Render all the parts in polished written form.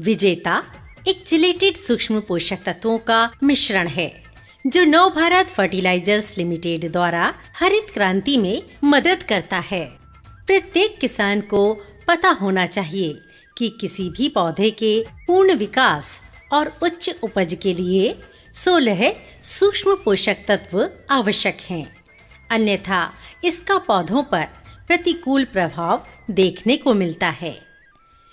विजेता एक चिलेटेड सूक्ष्म पोषक तत्वों का मिश्रण है जो नवभारत फर्टिलाइजर्स लिमिटेड द्वारा हरित क्रांति में मदद करता है। प्रत्येक किसान को पता होना चाहिए कि किसी भी पौधे के पूर्ण विकास और उच्च उपज के लिए 16 सूक्ष्म पोषक तत्व आवश्यक हैं, अन्यथा इसका पौधों पर प्रतिकूल प्रभाव देखने को मिलता है।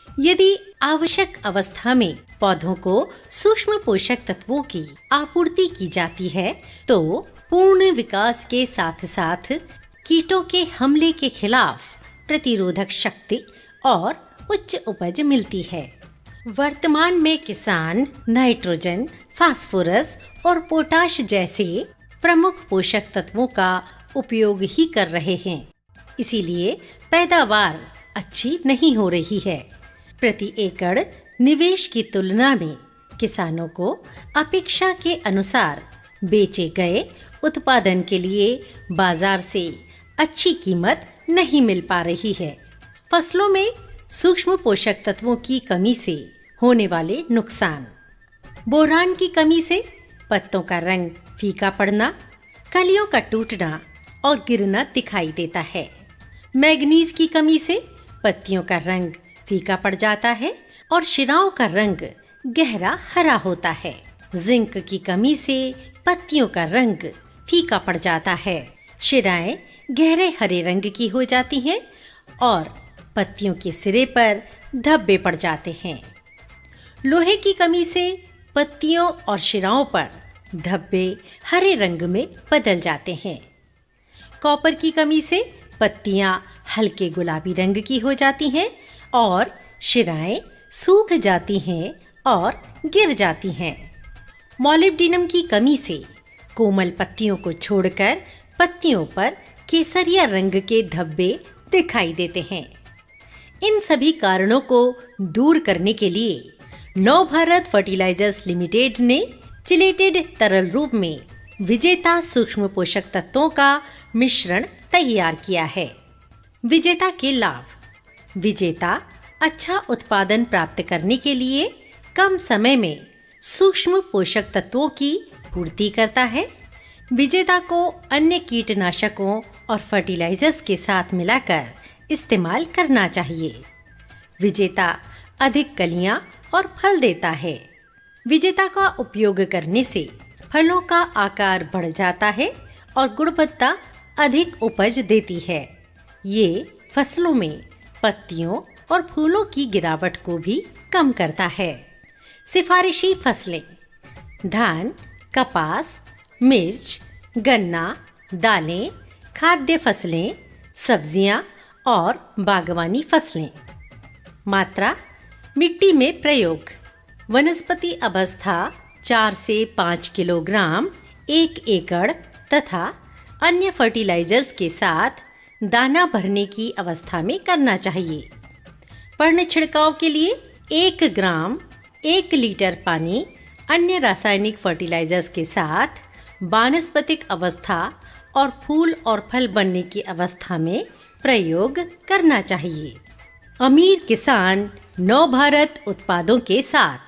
यदि आवश्यक अवस्था में पौधों को सूक्ष्म पोषक तत्वों की आपूर्ति की जाती है तो पूर्ण विकास के साथ साथ कीटों के हमले के खिलाफ प्रतिरोधक शक्ति और उच्च उपज मिलती है। वर्तमान में किसान नाइट्रोजन, फास्फोरस और पोटाश जैसे प्रमुख पोषक तत्वों का उपयोग ही कर रहे हैं, इसीलिए पैदावार अच्छी नहीं हो रही है। प्रति एकड़ निवेश की तुलना में किसानों को अपेक्षा के अनुसार बेचे गए उत्पादन के लिए बाजार से अच्छी कीमत नहीं मिल पा रही है। फसलों में सूक्ष्म पोषक तत्वों की कमी से होने वाले नुकसान: बोरान की कमी से पत्तों का रंग फीका पड़ना, कलियों का टूटना और गिरना दिखाई देता है। मैग्नीज की कमी से पत्तियों का रंग फीका पड़ जाता है और शिराओं का रंग गहरा हरा होता है। जिंक की कमी से पत्तियों का रंग फीका पड़ जाता है, शिराएं गहरे हरे रंग की हो जाती हैं और पत्तियों के सिरे पर धब्बे पड़ जाते हैं। लोहे की कमी से पत्तियों और शिराओं पर धब्बे हरे रंग में बदल जाते हैं। कॉपर की कमी से पत्तियां हल्के गुलाबी रंग की हो जाती हैं और शिराएं सूख जाती हैं और गिर जाती हैं। मॉलिब्डेनम की कमी से कोमल पत्तियों को छोड़कर पत्तियों पर केसरिया रंग के धब्बे दिखाई देते हैं। इन सभी कारणों को दूर करने के लिए नवभारत फर्टिलाइजर्स लिमिटेड ने चिलेटेड तरल रूप में विजेता सूक्ष्म पोषक तत्वों का मिश्रण तैयार किया है। विजेता के लाभ: विजेता अच्छा उत्पादन प्राप्त करने के लिए कम समय में सूक्ष्म पोषक तत्वों की पूर्ति करता है। विजेता को अन्य कीटनाशकों और फर्टिलाइजर्स के साथ मिलाकर इस्तेमाल करना चाहिए। विजेता अधिक कलियां और फल देता है। विजेता का उपयोग करने से फलों का आकार बढ़ जाता है और गुणवत्ता अधिक उपज देती है। ये फसलों में पत्तियों और फूलों की गिरावट को भी कम करता है। सिफारिशी फसलें: धान, कपास, मिर्च, गन्ना, दालें, खाद्य फसलें, सब्जियां और बागवानी फसलें। मात्रा: मिट्टी में प्रयोग: वनस्पति अवस्था 4 से 5 किलोग्राम 1 एकड़ तथा अन्य फर्टिलाइजर्स के साथ दाना भरने की अवस्था में करना चाहिए। पर्ण छिड़काव के लिए 1 ग्राम 1 लीटर पानी अन्य रासायनिक फर्टिलाइजर्स के साथ वानस्पतिक अवस्था और फूल और फल बनने की अवस्था में प्रयोग करना चाहिए। अमीर किसान नवभारत उत्पादों के साथ